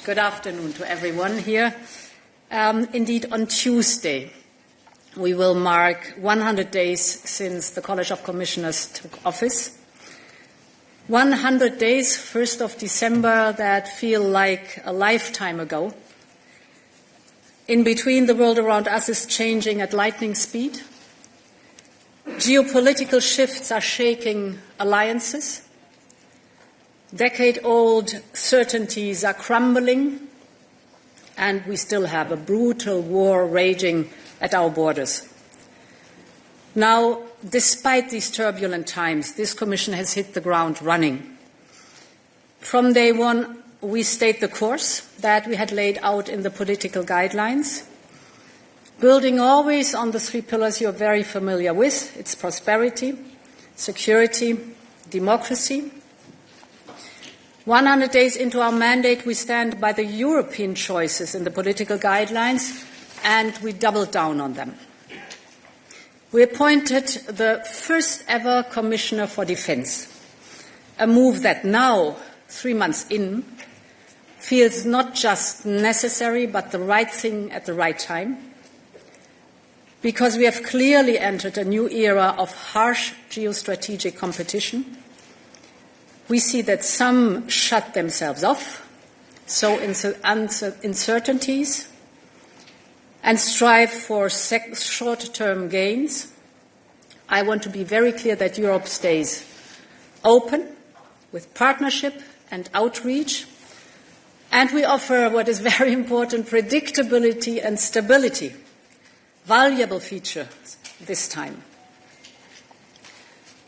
Good afternoon to everyone here. Indeed, on Tuesday, we will mark 100 days since the College of Commissioners took office. 100 days, 1st of December, that feel like a lifetime ago. In between, the world around us is changing at lightning speed. Geopolitical shifts are shaking alliances. Decade-old certainties are crumbling, and we still have a brutal war raging at our borders. Now, despite these turbulent times, this Commission has hit the ground running. From day one, we stayed the course that we had laid out in the political guidelines, building always on the three pillars you're very familiar with. It's prosperity, security, democracy. 100 days into our mandate, we stand by the European choices in the political guidelines, and we doubled down on them. We appointed the first ever Commissioner for Defence, a move that now, 3 months in, feels not just necessary but the right thing at the right time, because we have clearly entered a new era of harsh geostrategic competition. We see that some shut themselves off, sow uncertainties, and strive for short-term gains. I want to be very clear that Europe stays open with partnership and outreach, and we offer what is very important, predictability and stability, valuable features this time.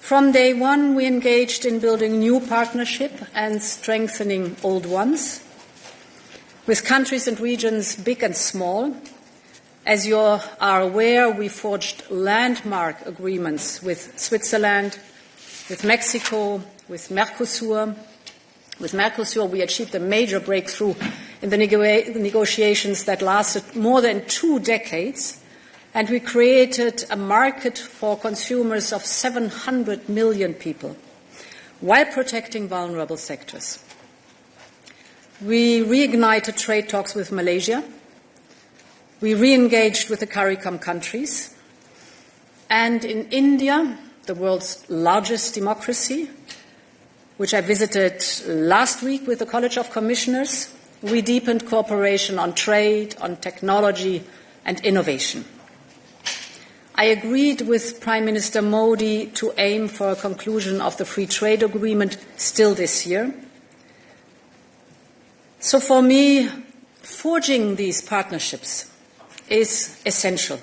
From day one, we engaged in building new partnership and strengthening old ones with countries and regions big and small. As you are aware, we forged landmark agreements with Switzerland, with Mexico, with Mercosur. With Mercosur, we achieved a major breakthrough in the negotiations that lasted more than 2 decades. And we created a market for consumers of 700 million people while protecting vulnerable sectors. We reignited trade talks with Malaysia. We re-engaged with the CARICOM countries. And in India, the world's largest democracy, which I visited last week with the College of Commissioners, we deepened cooperation on trade, on technology and innovation. I agreed with Prime Minister Modi to aim for a conclusion of the free trade agreement still this year. So for me, forging these partnerships is essential,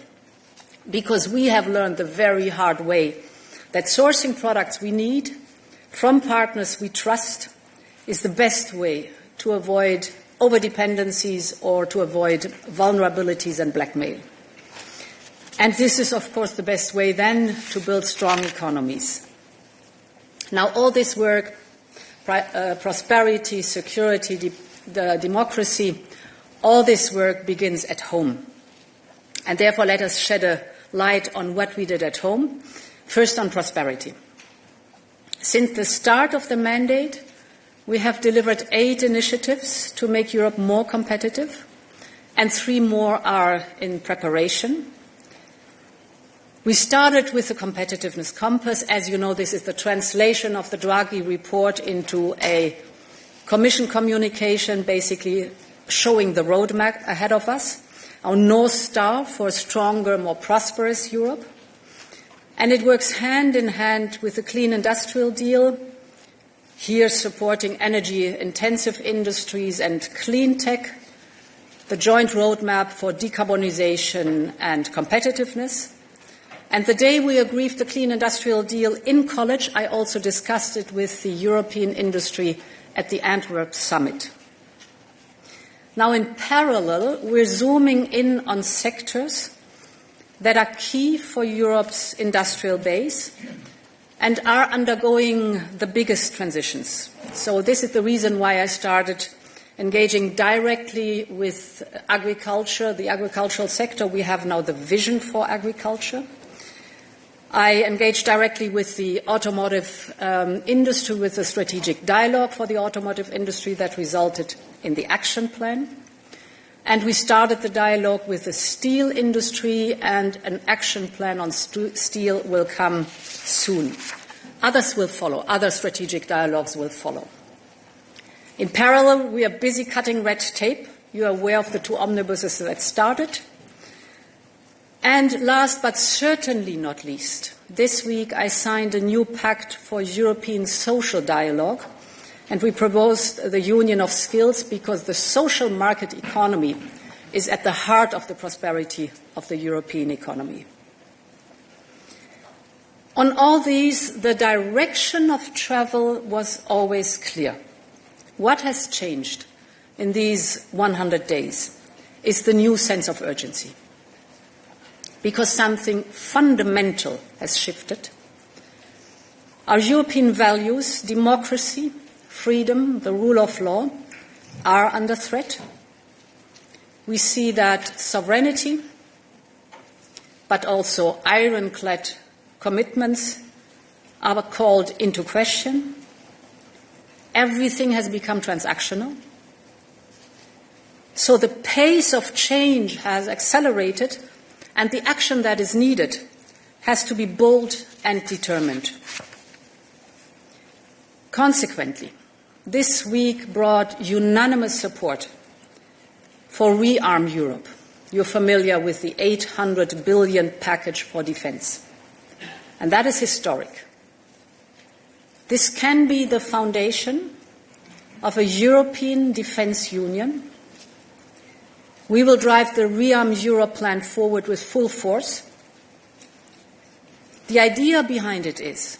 because we have learned the very hard way that sourcing products we need from partners we trust is the best way to avoid overdependencies or to avoid vulnerabilities and blackmail. And this is, of course, the best way then to build strong economies. Now, all this work, prosperity, security, democracy, all this work begins at home. And therefore, let us shed a light on what we did at home. First, on prosperity. Since the start of the mandate, we have delivered 8 initiatives to make Europe more competitive, and 3 more are in preparation. We started with the competitiveness compass. As you know, this is the translation of the Draghi report into a Commission communication, basically showing the roadmap ahead of us, our North Star for a stronger, more prosperous Europe. And it works hand in hand with the Clean Industrial Deal, here supporting energy-intensive industries and clean tech, the joint roadmap for decarbonization and competitiveness. And the day we agreed the Clean Industrial Deal in College, I also discussed it with the European industry at the Antwerp Summit. Now, in parallel, we're zooming in on sectors that are key for Europe's industrial base and are undergoing the biggest transitions. So this is the reason why I started engaging directly with agriculture, the agricultural sector. We have now the vision for agriculture. I engaged directly with the automotive industry, with a strategic dialogue for the automotive industry that resulted in the action plan. And we started the dialogue with the steel industry, and an action plan on steel will come soon. Others will follow. Other strategic dialogues will follow. In parallel, we are busy cutting red tape. You are aware of the 2 omnibuses that started. And last but certainly not least, this week I signed a new pact for European social dialogue, and we proposed the union of skills because the social market economy is at the heart of the prosperity of the European economy. On all these, the direction of travel was always clear. What has changed in these 100 days is the new sense of urgency, because something fundamental has shifted. Our European values, democracy, freedom, the rule of law, are under threat. We see that sovereignty, but also ironclad commitments are called into question. Everything has become transactional. So the pace of change has accelerated, and the action that is needed has to be bold and determined. Consequently, this week brought unanimous support for rearm Europe. You're familiar with the 800 billion package for defense. And that is historic. This can be the foundation of a European defense union. We will drive the rearm Europe plan forward with full force. The idea behind it is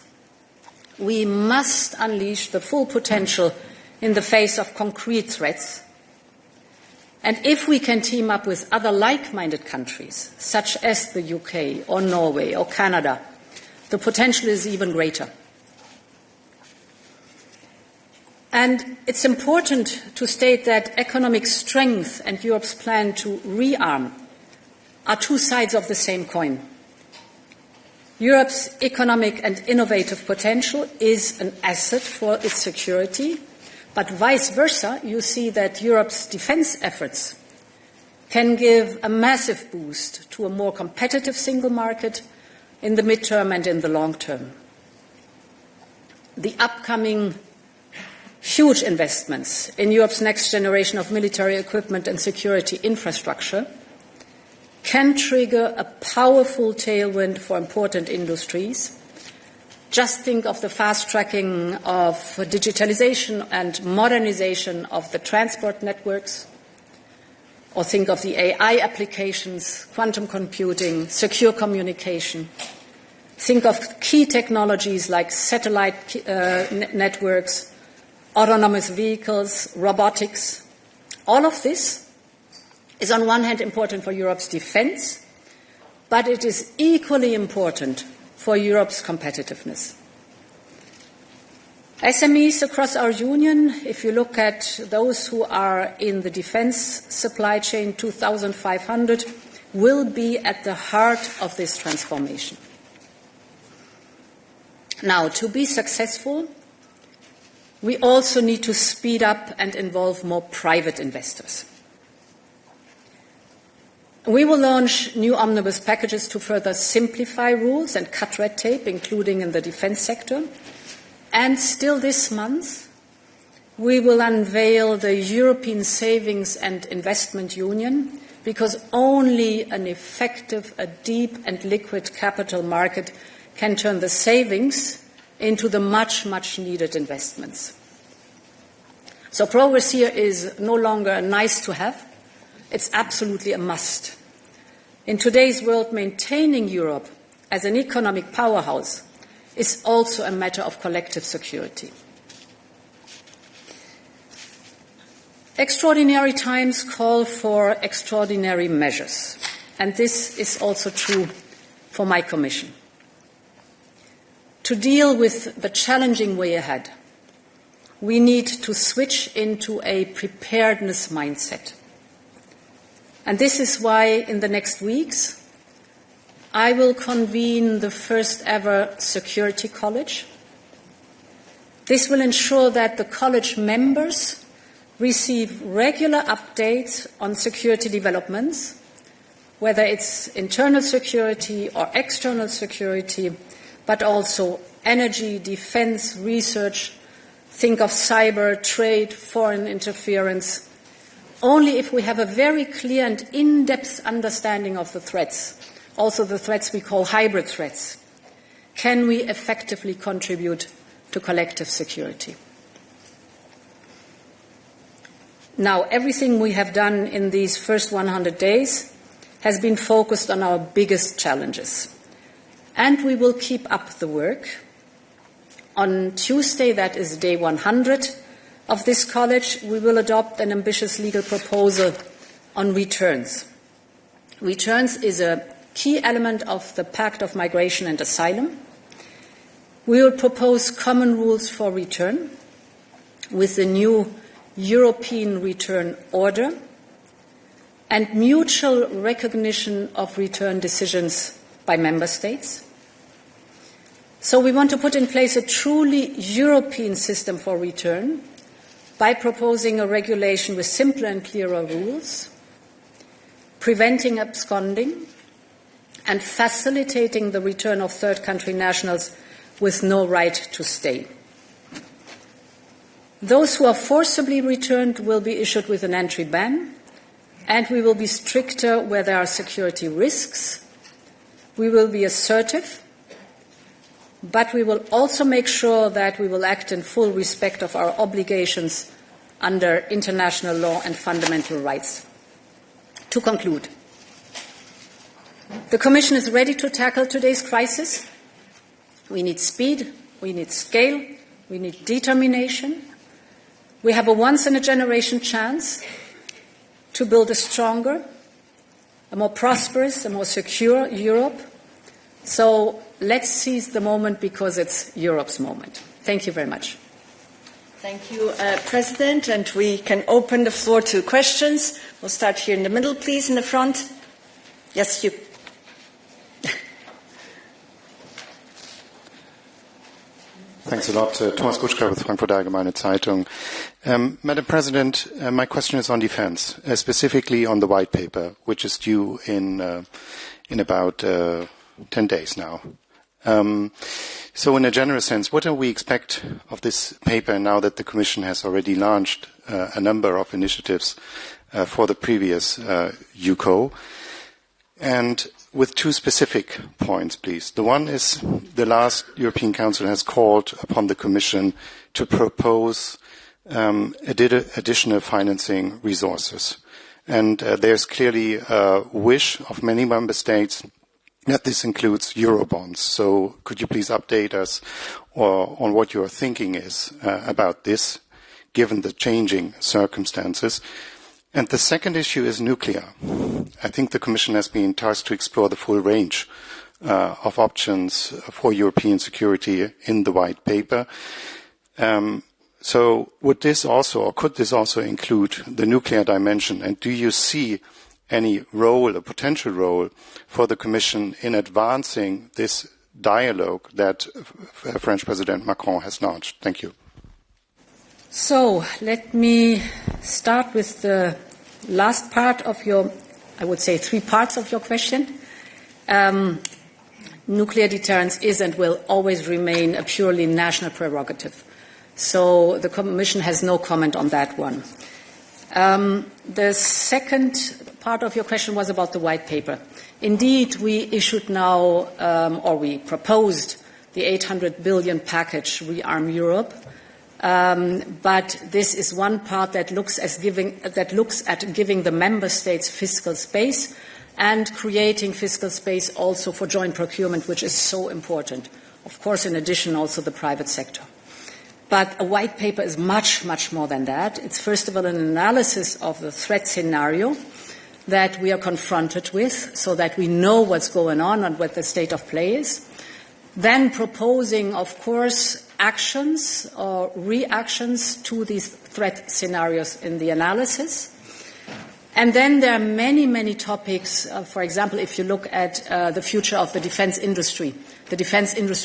we must unleash the full potential in the face of concrete threats. And if we can team up with other like-minded countries, such as the UK or Norway or Canada, the potential is even greater. And it's important to state that economic strength and Europe's plan to rearm are 2 sides of the same coin. Europe's economic and innovative potential is an asset for its security, but vice versa, you see that Europe's defense efforts can give a massive boost to a more competitive single market in the midterm and in the long term. The upcoming huge investments in Europe's next generation of military equipment and security infrastructure can trigger a powerful tailwind for important industries. Just think of the fast-tracking of digitalization and modernization of the transport networks, or think of the AI applications, quantum computing, secure communication. Think of key technologies like satellite networks, autonomous vehicles, robotics. All of this is on one hand important for Europe's defense, but it is equally important for Europe's competitiveness. SMEs across our union, if you look at those who are in the defense supply chain, 2,500, will be at the heart of this transformation. Now, to be successful, we also need to speed up and involve more private investors. We will launch new omnibus packages to further simplify rules and cut red tape, including in the defense sector. And still this month, we will unveil the European Savings and Investment Union, because only an effective, a deep and liquid capital market can turn the savings into the much, much needed investments. So progress here is no longer a nice to have, it's absolutely a must. In today's world, maintaining Europe as an economic powerhouse is also a matter of collective security. Extraordinary times call for extraordinary measures, and this is also true for my Commission. To deal with the challenging way ahead, we need to switch into a preparedness mindset. And this is why in the next weeks, I will convene the first ever Security College. This will ensure that the college members receive regular updates on security developments, whether it's internal security or external security, but also energy, defense, research. Think of cyber, trade, foreign interference. Only if we have a very clear and in-depth understanding of the threats, also the threats we call hybrid threats, can we effectively contribute to collective security. Now, everything we have done in these first 100 days has been focused on our biggest challenges. And we will keep up the work. On Tuesday, that is day 100 of this college, we will adopt an ambitious legal proposal on returns. Returns is a key element of the Pact of Migration and Asylum. We will propose common rules for return with the new European return order and mutual recognition of return decisions by member states. So we want to put in place a truly European system for return by proposing a regulation with simpler and clearer rules, preventing absconding, and facilitating the return of third country nationals with no right to stay. Those who are forcibly returned will be issued with an entry ban, and we will be stricter where there are security risks. We will be assertive, but we will also make sure that we will act in full respect of our obligations under international law and fundamental rights. To conclude, the Commission is ready to tackle today's crisis. We need speed, we need scale, we need determination. We have a once-in-a-generation chance to build a stronger, a more prosperous, a more secure Europe. So let's seize the moment because it's Europe's moment. Thank you very much. Thank you, President. And we can open the floor to questions. We'll start here in the middle, please, in the front. Yes, you. Thanks a lot. Thomas Kutschka with Frankfurt Allgemeine Zeitung. Madam President, my question is on defense, specifically on the white paper, which is due in about 10 days now. So in a general sense, what do we expect of this paper now that the Commission has already launched a number of initiatives for the previous UCO? And with two specific points, please. The one is the last European Council has called upon the Commission to propose additional financing resources. And there's clearly a wish of many member states that this includes Eurobonds. So could you please update us on what your thinking is about this, given the changing circumstances? And the second issue is nuclear. I think the Commission has been tasked to explore the full range of options for European security in the white paper. So would this also, or could this also include the nuclear dimension? And do you see any role, a potential role, for the Commission in advancing this dialogue that French President Macron has launched? Thank you. So let me start with the last part of your, I would say 3 parts of your question. Nuclear deterrence is and will always remain a purely national prerogative. So the Commission has no comment on that one. The second part of your question was about the white paper. Indeed, we issued now, or we proposed the 800 billion package, Rearm Europe. But this is one part that looks at giving the member states fiscal space and creating fiscal space also for joint procurement, which is so important. Of course, in addition, also the private sector. But a white paper is much, much more than that. It's first of all an analysis of the threat scenario that we are confronted with so that we know what's going on and what the state of play is. Then proposing, of course, actions or reactions to these threat scenarios in the analysis. And then there are many, many topics. For example, if you look at the future of the defense industry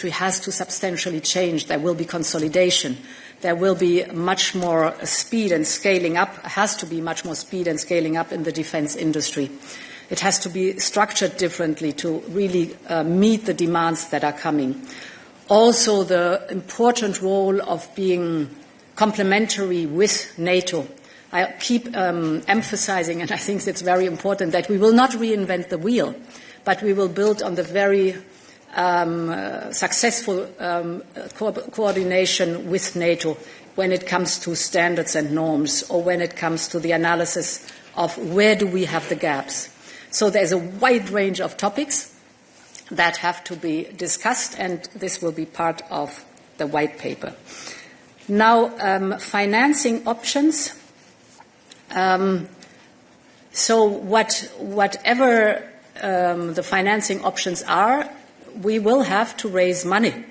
has to substantially change. There will be consolidation. There will be much more speed and scaling up, has to be much more speed and scaling up in the defense industry. It has to be structured differently to really meet the demands that are coming. Also, the important role of being complementary with NATO. I keep emphasizing, and I think it's very important, that we will not reinvent the wheel, but we will build on the very successful coordination with NATO when it comes to standards and norms, or when it comes to the analysis of where do we have the gaps. So there's a wide range of topics that have to be discussed, and this will be part of the white paper. Now, financing options. So whatever the financing options are, we will have to raise money.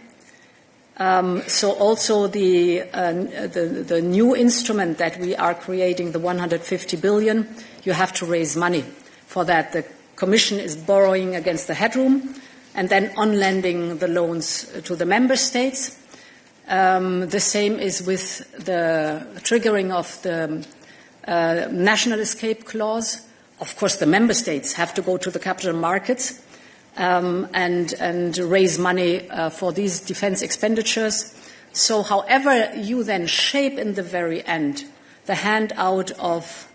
So also the new instrument that we are creating, the 150 billion, you have to raise money. For that, the Commission is borrowing against the headroom and then on-lending the loans to the member states. The same is with the triggering of the national escape clause. Of course, the member states have to go to the capital markets and raise money for these defense expenditures. So however you then shape in the very end the handout of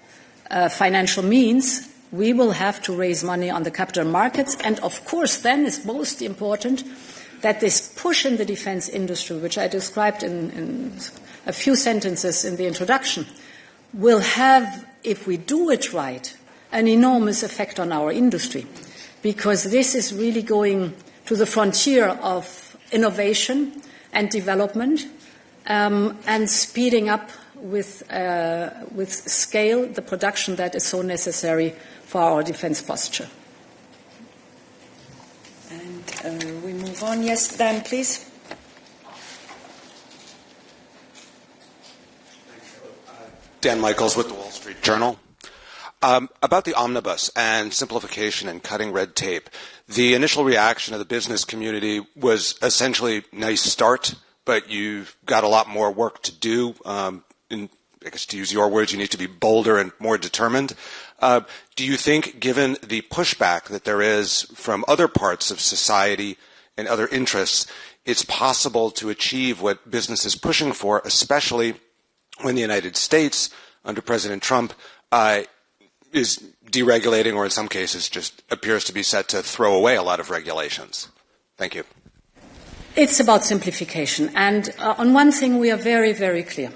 financial means, we will have to raise money on the capital markets. And of course, then is most important that this push in the defense industry, which I described in a few sentences in the introduction, will have, if we do it right, an enormous effect on our industry, because this is really going to the frontier of innovation and development and speeding up with scale the production that is so necessary for our defense posture. And we move on. Yes, Dan, please. Dan Michaels with the Wall Street Journal. About the omnibus and simplification and cutting red tape, the initial reaction of the business community was essentially nice start, but you've got a lot more work to do. I guess to use your words, you need to be bolder and more determined. Do you think, given the pushback that there is from other parts of society and other interests, it's possible to achieve what business is pushing for, especially when the United States, under President Trump, is deregulating, or in some cases just appears to be set to throw away a lot of regulations? Thank you. It's about simplification. And on one thing we are very, very clear.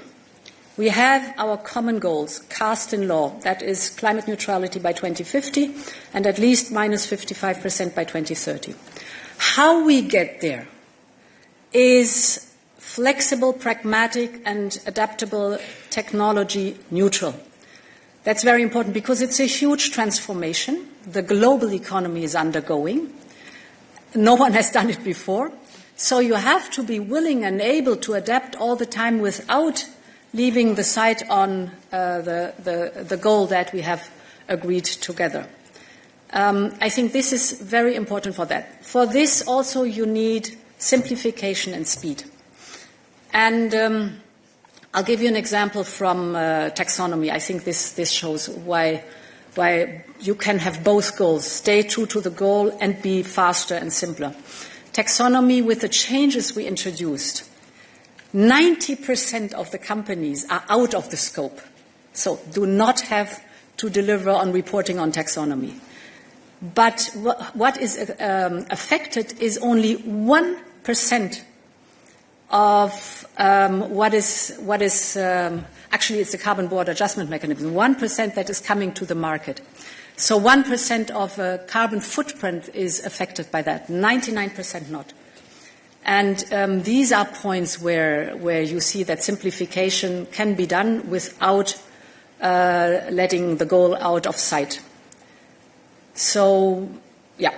We have our common goals cast in law, that is climate neutrality by 2050 and at least minus 55% by 2030. How we get there is flexible, pragmatic and adaptable, technology neutral. That's very important because it's a huge transformation. The global economy is undergoing. No one has done it before. So you have to be willing and able to adapt all the time without leaving the sight on the goal that we have agreed together. I think this is very important for that. For this also you need simplification and speed. And I'll give you an example from taxonomy. I think this shows why you can have both goals, stay true to the goal and be faster and simpler. Taxonomy, with the changes we introduced, 90% of the companies are out of the scope, so do not have to deliver on reporting on taxonomy. But what is affected is only 1% of what is actually it's the carbon border adjustment mechanism, 1% that is coming to the market. So 1% of carbon footprint is affected by that, 99% not. And these are points where you see that simplification can be done without letting the goal out of sight. So, yeah.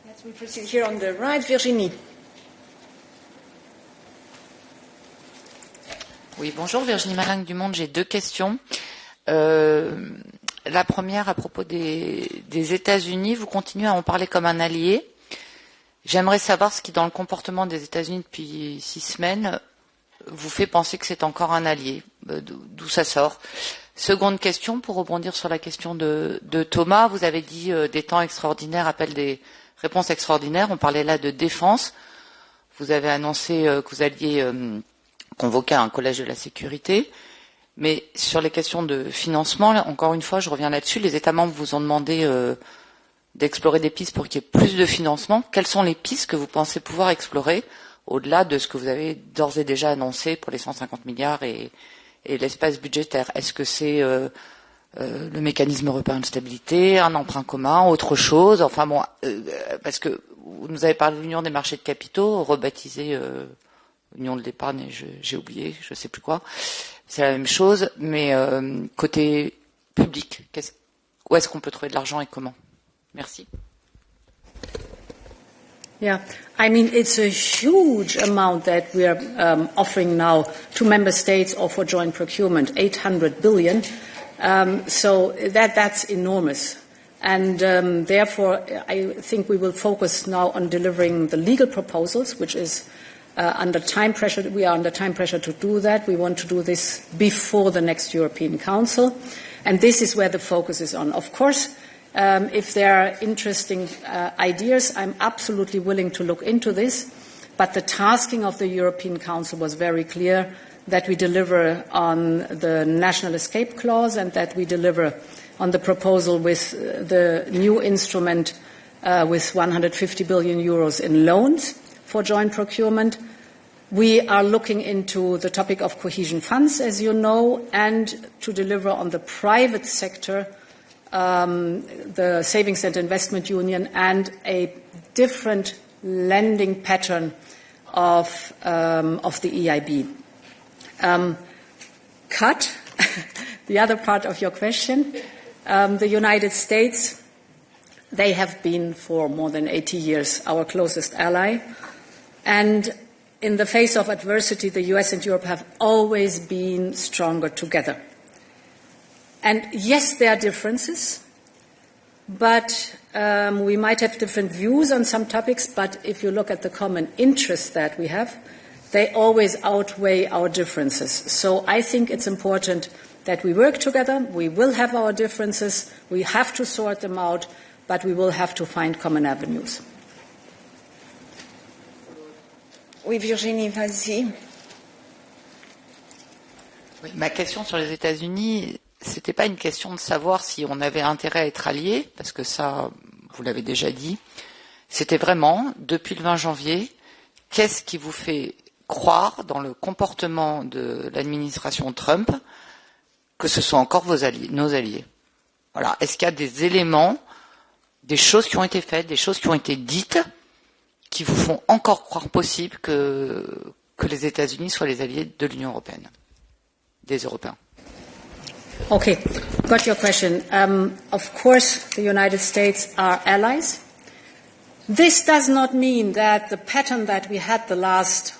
Let's proceed here on the right, Virginie. Oui, bonjour, Virginie Maringue du Monde. J'ai deux questions. La première, à propos des États-Unis, vous continuez à en parler comme un allié. J'aimerais savoir ce qui, dans le comportement des États-Unis depuis 6 semaines, vous fait penser que c'est encore un allié. D'où ça sort. Seconde question, pour rebondir sur la question de Thomas, vous avez dit des temps extraordinaires appellent des réponses extraordinaires. On parlait là de défense. Vous avez annoncé que vous alliez convoquer un collège de la sécurité. Mais sur les questions de financement, là, encore une fois, je reviens là-dessus, les États membres vous ont demandé d'explorer des pistes pour qu'il y ait plus de financement. Quelles sont les pistes que vous pensez pouvoir explorer au-delà de ce que vous avez d'ores et déjà annoncé pour les 150 milliards et l'espace budgétaire? Est-ce que c'est le mécanisme européen de stabilité, un emprunt commun, autre chose? Enfin bon, parce que vous nous avez parlé de l'union des marchés de capitaux, rebaptisée union de l'épargne, et j'ai oublié, je sais plus quoi. C'est la même chose, mais côté public, où est-ce qu'on peut trouver de l'argent et comment? Merci. Yeah, I mean, it's a huge amount that we are offering now to member states or for joint procurement, 800 billion. So that's enormous. And therefore, I think we will focus now on delivering the legal proposals, which is under time pressure. We are under time pressure to do that. We want to do this before the next European Council. And this is where the focus is on. Of course, if there are interesting ideas, I'm absolutely willing to look into this. But the tasking of the European Council was very clear, that we deliver on the national escape clause and that we deliver on the proposal with the new instrument with 150 billion euros in loans for joint procurement. We are looking into the topic of cohesion funds, as you know, and to deliver on the private sector, the Savings and Investment Union, and a different lending pattern of the EIB. Cut, the other part of your question, the United States, they have been for more than 80 years our closest ally, and in the face of adversity, the US and Europe have always been stronger together. And yes, there are differences, but we might have different views on some topics, but if you look at the common interests that we have, they always outweigh our differences. So I think it's important that we work together. We will have our differences. We have to sort them out, but we will have to find common avenues. Oui, Virginie, vas-y. Oui, ma question sur les États-Unis, c'était pas une question de savoir si on avait intérêt à être alliés, parce que ça, vous l'avez déjà dit. C'était vraiment, depuis le 20 janvier, qu'est-ce qui vous fait croire dans le comportement de l'administration Trump que ce sont encore vos alliés, nos alliés? Voilà. Est-ce qu'il y a des éléments, des choses qui ont été faites, des choses qui ont été dites, qui vous font encore croire possible que les États-Unis soient les alliés de l'Union européenne, des Européens? Okay, got your question. Of course, the United States are allies. This does not mean that the pattern that we had the last,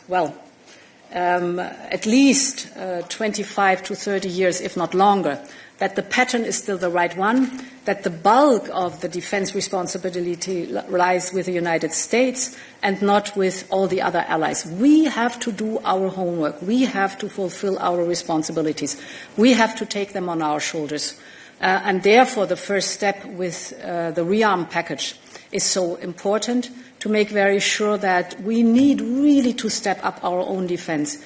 at least 25 to 30 years, if not longer, that the pattern is still the right one, that the bulk of the defense responsibility lies with the United States and not with all the other allies. We have to do our homework. We have to fulfill our responsibilities. We have to take them on our shoulders. And therefore, the first step with the rearm package is so important, to make very sure that we need really to step up our own defense.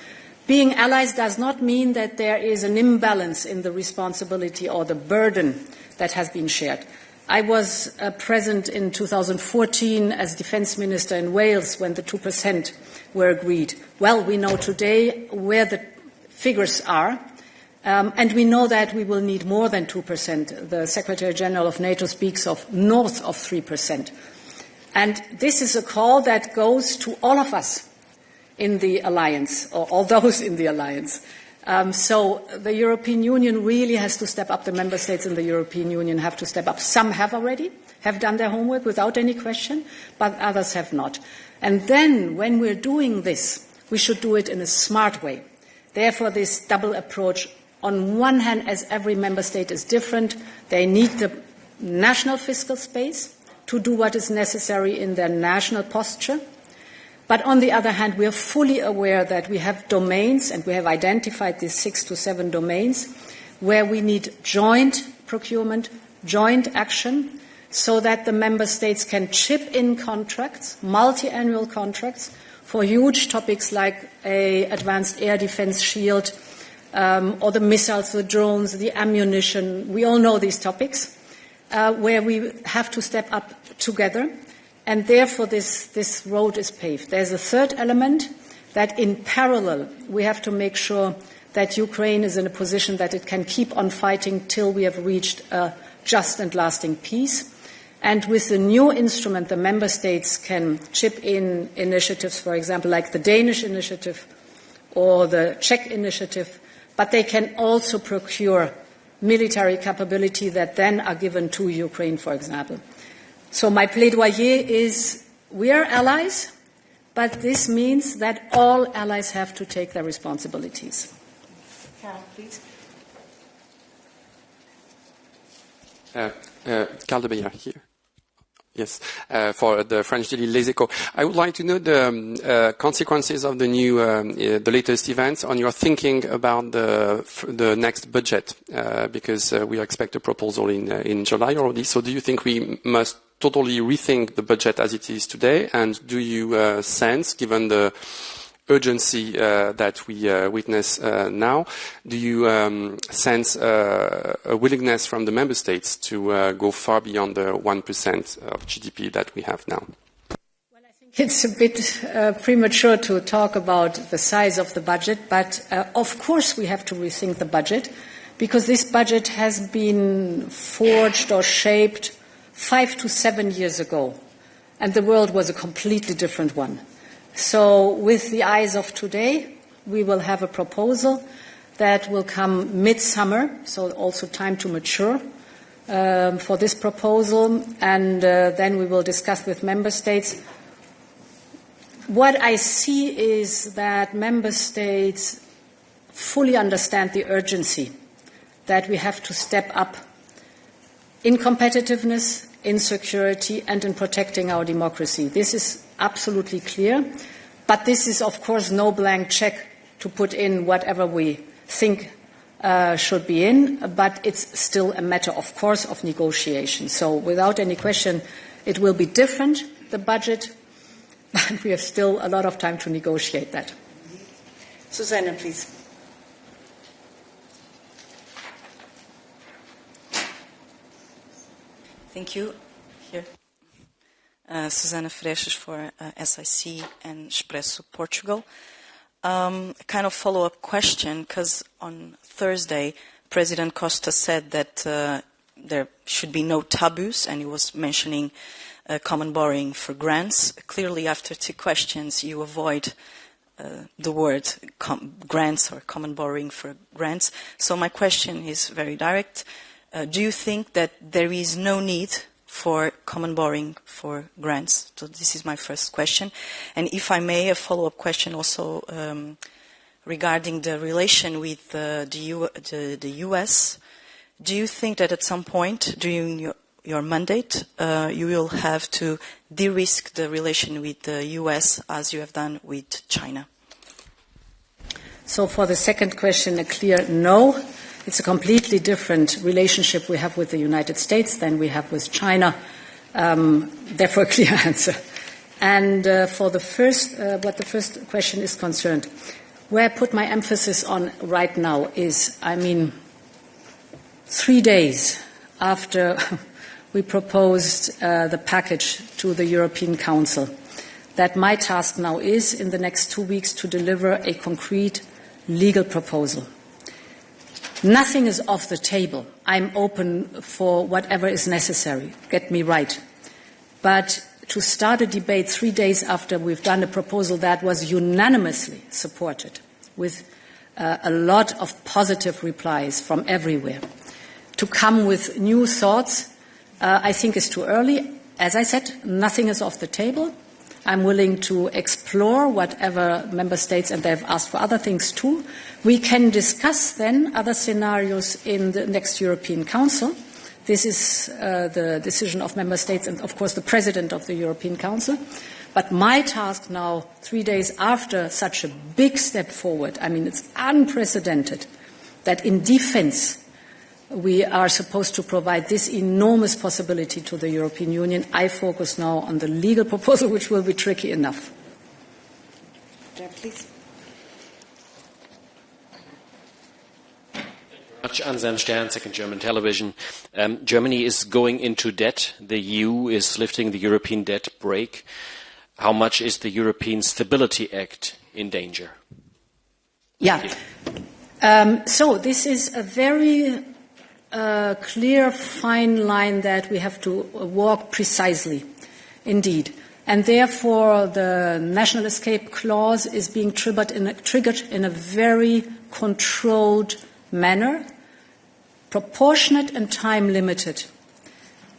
Being allies does not mean that there is an imbalance in the responsibility or the burden that has been shared. I was present in 2014 as Defence Minister in Wales when the 2% were agreed. Well, we know today where the figures are, and we know that we will need more than 2%. The Secretary General of NATO speaks of north of 3%. And this is a call that goes to all of us in the alliance, or all those in the alliance. So the European Union really has to step up. The member states in the European Union have to step up. Some have already, have done their homework without any question, but others have not. And then, when we're doing this, we should do it in a smart way. Therefore, this double approach on one hand, as every member state is different, they need the national fiscal space to do what is necessary in their national posture. But on the other hand, we are fully aware that we have domains, and we have identified these 6 to 7 domains, where we need joint procurement, joint action, so that the member states can chip in contracts, multi-annual contracts, for huge topics like an advanced air defense shield, or the missiles, the drones, the ammunition. We all know these topics, where we have to step up together, and therefore this road is paved. There's a third element, that in parallel we have to make sure that Ukraine is in a position that it can keep on fighting till we have reached a just and lasting peace. And with the new instrument, the member states can chip in initiatives, for example, like the Danish initiative or the Czech initiative, but they can also procure military capability that then are given to Ukraine, for example. So my plaidoyer is, we are allies, but this means that all allies have to take their responsibilities. Carol, please. Carl de Beyer here. Yes, for the French daily Les Echos. I would like to know the consequences of the new, the latest events on your thinking about the next budget, because we expect a proposal in July already. So do you think we must totally rethink the budget as it is today? And do you sense, given the urgency that we witness now, do you sense a willingness from the member states to go far beyond the 1% of GDP that we have now? Well, I think it's a bit premature to talk about the size of the budget, but of course we have to rethink the budget, because this budget has been forged or shaped 5 to 7 years ago, and the world was a completely different one. So with the eyes of today, we will have a proposal that will come mid-summer, so also time to mature for this proposal, and then we will discuss with member states. What I see is that member states fully understand the urgency that we have to step up in competitiveness, in security, and in protecting our democracy. This is absolutely clear, but this is, of course, no blank check to put in whatever we think should be in, but it's still a matter, of course, of negotiation. So without any question, it will be different, the budget, but we have still a lot of time to negotiate that. Susanna, please. Thank you. Here. Susana Freixas for SIC and Expresso Portugal. A kind of follow-up question, because on Thursday, President Costa said that there should be no taboos, and he was mentioning common borrowing for grants. Clearly, after 2 questions, you avoid the word grants or common borrowing for grants. So my question is very direct. Do you think that there is no need for common borrowing for grants? So this is my first question. And if I may, a follow-up question also regarding the relation with the US. Do you think that at some point during your mandate you will have to de-risk the relation with the US as you have done with China? So for the second question, a clear no. It's a completely different relationship we have with the United States than we have with China. Therefore, a clear answer. And for the first, what the first question is concerned, where I put my emphasis on right now is, 3 days after we proposed the package to the European Council, that my task now is, in the next 2 weeks, to deliver a concrete legal proposal. Nothing is off the table. I'm open for whatever is necessary. Get me right. But to start a debate 3 days after we've done a proposal that was unanimously supported, with a lot of positive replies from everywhere, to come with new thoughts, I think is too early. As I said, nothing is off the table. I'm willing to explore whatever member states, and they've asked for other things too. We can discuss then other scenarios in the next European Council. This is the decision of member states and, of course, the President of the European Council. But my task now, 3 days after such a big step forward, I mean, it's unprecedented that in defense we are supposed to provide this enormous possibility to the European Union. I focus now on the legal proposal, which will be tricky enough. Yeah, please. Anselm Stern, Second German Television. Germany is going into debt. The EU is lifting the European debt brake. How much is the European Stability Act in danger? Yeah. So this is a very clear, fine line that we have to walk precisely, indeed. And therefore, the national escape clause is being triggered in a very controlled manner, proportionate and time-limited,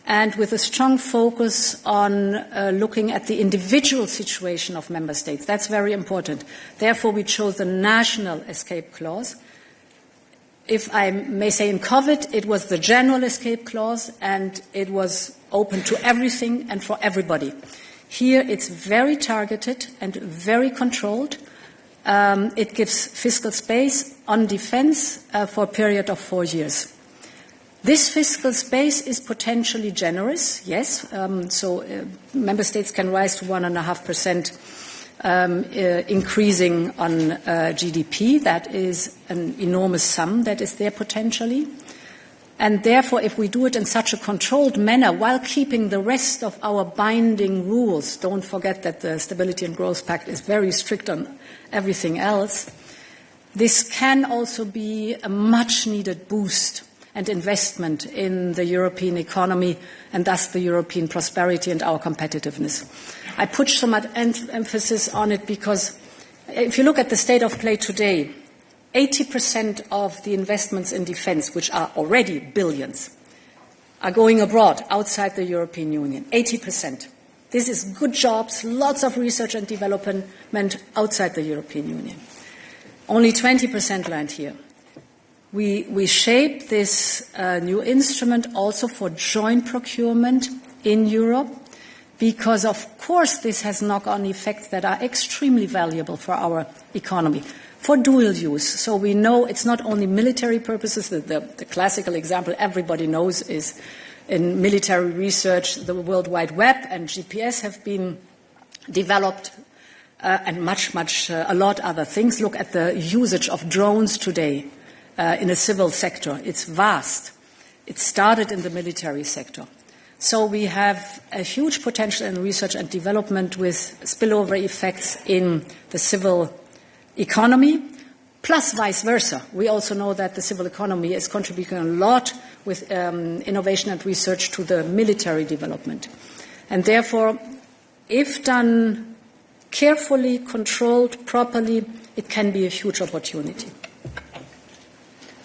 and with a strong focus on looking at the individual situation of member states. That's very important. Therefore, we chose the national escape clause. If I may say, in COVID, it was the general escape clause, and it was open to everything and for everybody. Here, it's very targeted and very controlled. It gives fiscal space on defense for a period of 4 years. This fiscal space is potentially generous, yes. Member states can rise to 1.5%, increasing on GDP. That is an enormous sum that is there potentially. And therefore, if we do it in such a controlled manner while keeping the rest of our binding rules, don't forget that the Stability and Growth Pact is very strict on everything else, this can also be a much-needed boost and investment in the European economy and thus the European prosperity and our competitiveness. I put so much emphasis on it because if you look at the state of play today, 80% of the investments in defense, which are already billions, are going abroad, outside the European Union. 80%. This is good jobs, lots of research and development outside the European Union. Only 20% land here. We shape this new instrument also for joint procurement in Europe because, of course, this has knock-on effects that are extremely valuable for our economy, for dual use. So we know it's not only military purposes. The classical example everybody knows is in military research, the World Wide Web and GPS have been developed and a lot other things. Look at the usage of drones today. In the civil sector. It's vast. It started in the military sector. So we have a huge potential in research and development with spillover effects in the civil economy, plus vice versa. We also know that the civil economy is contributing a lot with innovation and research to the military development. And therefore, if done carefully, controlled, properly, it can be a huge opportunity.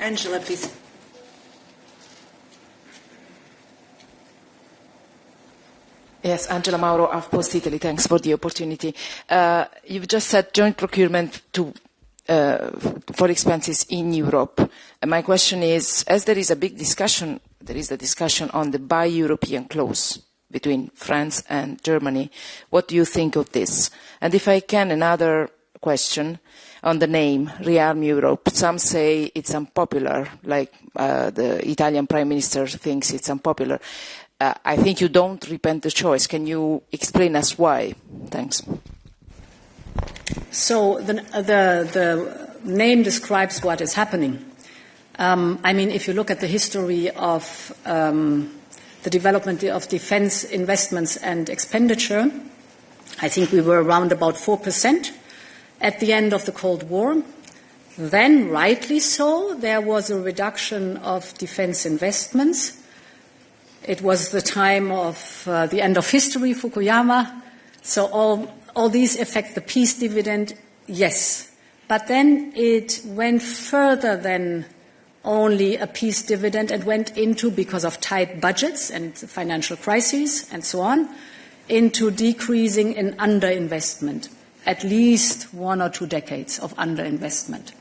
Angela, please. Yes, Angela Mauro of Post Italy. Thanks for the opportunity. You've just said joint procurement for expenses in Europe. And my question is, as there is a big discussion, there is a discussion on the Buy European clause between France and Germany. What do you think of this? And if I can, another question on the name, rearm Europe. Some say it's unpopular, like the Italian Prime Minister thinks it's unpopular. I think you don't repent the choice. Can you explain us why? Thanks. So the name describes what is happening. I mean, if you look at the history of the development of defense investments and expenditure, I think we were around about 4%. At the end of the Cold War. Then, rightly so, there was a reduction of defense investments. It was the time of the end of history, Fukuyama. So all these affect the peace dividend, yes. But then it went further than only a peace dividend and went into, because of tight budgets and financial crises and so on, into decreasing in underinvestment, at least 1 or 2 decades of underinvestment.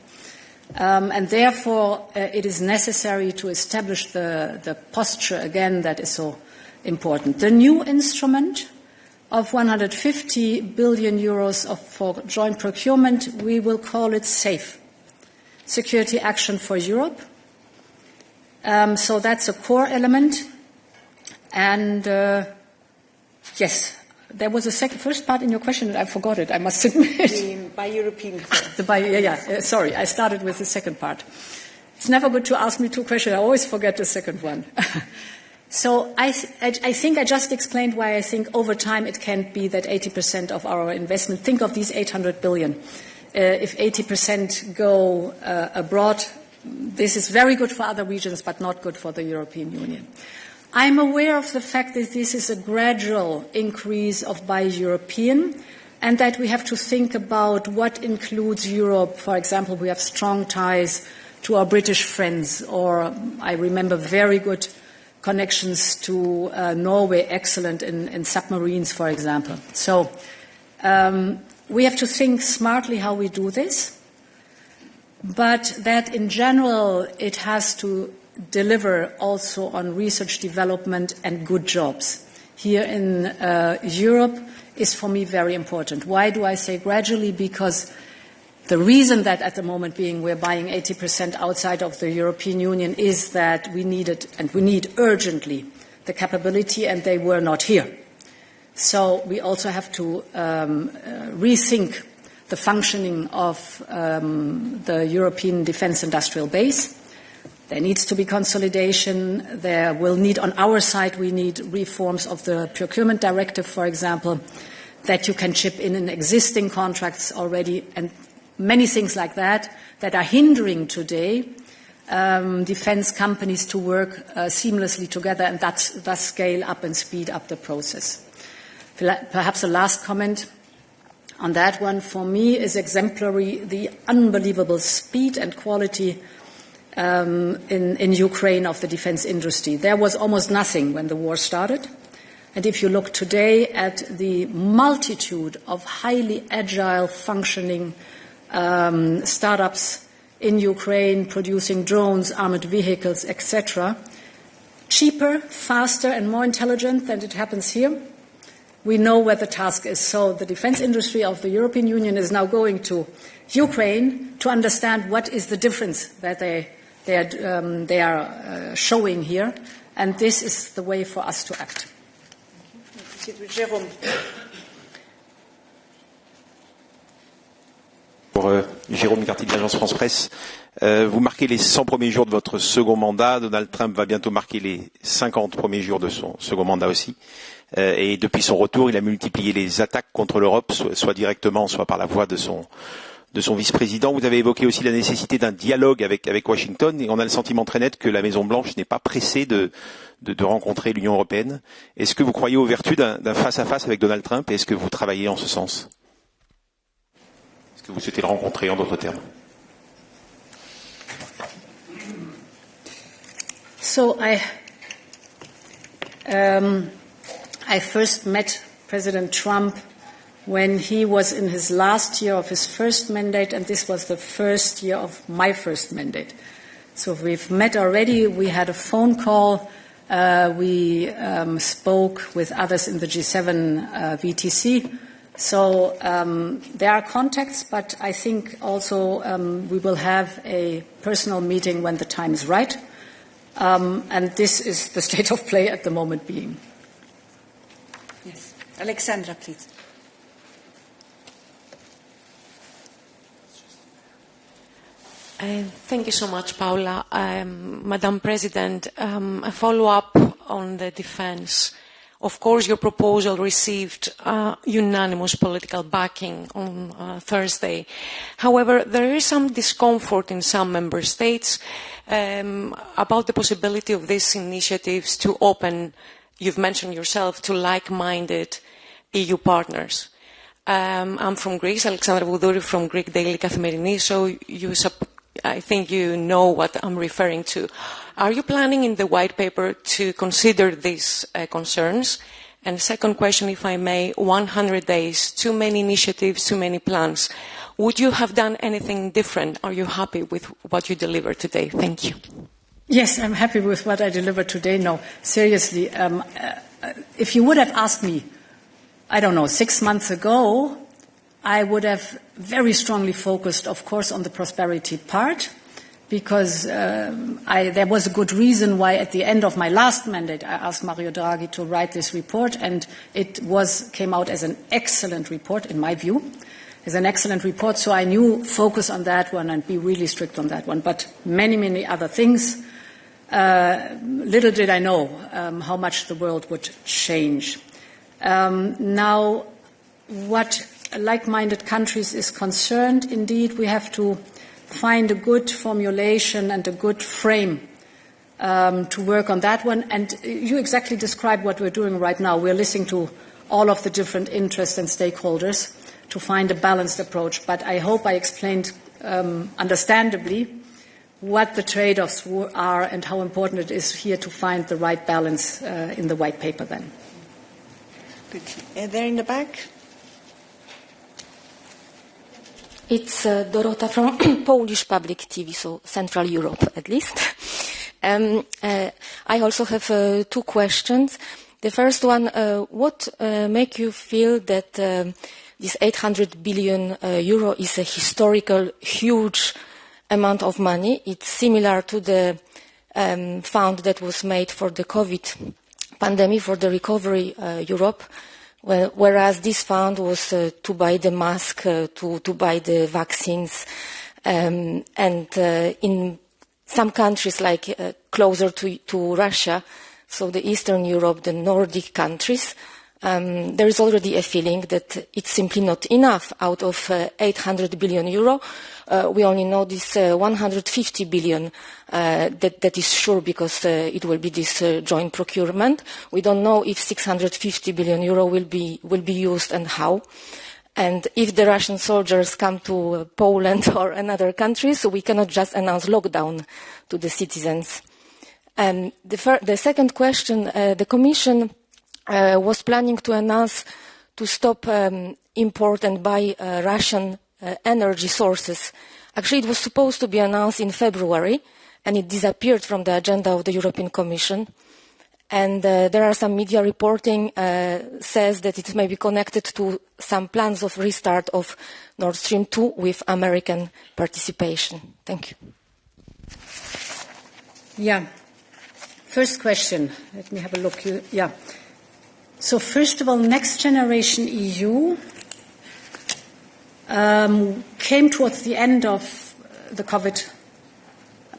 And therefore, it is necessary to establish the posture again that is so important. The new instrument of 150 billion euros for joint procurement, we will call it SAFE, Security Action for Europe. So that's a core element. And yes, there was a first part in your question, and I forgot it, I must admit. By European. Sorry, I started with the second part. It's never good to ask me 2 questions. I always forget the second one. So I think I just explained why I think over time it can't be that 80% of our investment, think of these 800 billion. If 80% go abroad, this is very good for other regions, but not good for the European Union. I'm aware of the fact that this is a gradual increase of buy European, and that we have to think about what includes Europe. For example, we have strong ties to our British friends, or I remember very good connections to Norway, excellent in submarines, for example. So we have to think smartly how we do this, but that in general it has to deliver also on research development and good jobs. Here in Europe is for me very important. Why do I say gradually? Because the reason that at the moment being we're buying 80% outside of the European Union is that we needed, and we need urgently, the capability, and they were not here. So we also have to rethink the functioning of the European defence industrial base. There needs to be consolidation. There will need, on our side, we need reforms of the procurement directive, for example, that you can chip in existing contracts already, and many things like that that are hindering today defence companies to work seamlessly together and thus scale up and speed up the process. Perhaps a last comment on that one for me is exemplary, the unbelievable speed and quality in Ukraine of the defence industry. There was almost nothing when the war started. And if you look today at the multitude of highly agile functioning startups in Ukraine producing drones, armored vehicles, etc., cheaper, faster and more intelligent than it happens here, we know where the task is. So the defence industry of the European Union is now going to Ukraine to understand what is the difference that they are showing here, and this is the way for us to act. Jérôme. Jérôme Cartier de l'agence France Presse. Vous marquez les 100 premiers jours de votre second mandat. Donald Trump va bientôt marquer les 50 premiers jours de son second mandat aussi. Et depuis son retour, il a multiplié les attaques contre l'Europe, soit directement, soit par la voix de son vice-président. Vous avez évoqué aussi la nécessité d'un dialogue avec Washington, et on a le sentiment très net que la Maison-Blanche n'est pas pressée de rencontrer l'Union européenne. Est-ce que vous croyez aux vertus d'un face-à-face avec Donald Trump, et est-ce que vous travaillez en ce sens? Est-ce que vous souhaitez le rencontrer, en d'autres termes? So I first met President Trump when he was in his last year of his first mandate, and this was the first year of my first mandate. So we've met already. We had a phone call. We spoke with others in the G7 VTC. So there are contacts, but I think also we will have a personal meeting when the time is right. And this is the state of play at the moment being. Yes. Alexandra, please. Thank you so much, Paula. Madam President, a follow-up on the defense. Of course, your proposal received unanimous political backing on Thursday. However, there is some discomfort in some member states about the possibility of these initiatives to open, you've mentioned yourself, to like-minded EU partners. I'm from Greece, Alexandra Voudouri from Greek Daily Kathimerini, so I think you know what I'm referring to. Are you planning in the white paper to consider these concerns And second question, if I may, 100 days, too many initiatives, too many plans. Would you have done anything different? Are you happy with what you delivered today? Thank you. Yes, I'm happy with what I delivered today. No, seriously, if you would have asked me, I don't know, 6 months ago, I would have very strongly focused, of course, on the prosperity part, because there was a good reason why at the end of my last mandate I asked Mario Draghi to write this report, and it came out as an excellent report, in my view, as an excellent report, so I knew focus on that one and be really strict on that one. But many, many other things, little did I know how much the world would change. Now, what like-minded countries is concerned, indeed, we have to find a good formulation and a good frame to work on that one. And you exactly described what we're doing right now. We're listening to all of the different interests and stakeholders to find a balanced approach. But I hope I explained understandably what the trade-offs are and how important it is here to find the right balance in the white paper then. Good. There in the back. It's Dorota from Polish Public TV, so Central Europe at least. I also have 2 questions. The first one, what makes you feel that this 800 billion euro is a historical, huge amount of money? It's similar to the fund that was made for the COVID pandemic, for the recovery Europe. Whereas this fund was to buy the mask, to buy the vaccines, and in some countries like closer to Russia, so the Eastern Europe, the Nordic countries, there is already a feeling that it's simply not enough. Out of 800 billion euro, we only know this 150 billion that is sure, because it will be this joint procurement. We don't know if 650 billion euro will be used and how. And if the Russian soldiers come to Poland or another country, so we cannot just announce lockdown to the citizens. And the second question, the Commission was planning to announce to stop import and buy Russian energy sources. Actually, it was supposed to be announced in February, and it disappeared from the agenda of the European Commission. And there are some media reporting says that it may be connected to some plans of restart of Nord Stream 2 with American participation. Thank you. Yeah. First question. Let me have a look. Yeah. So first of all, Next Generation EU came towards the end of the COVID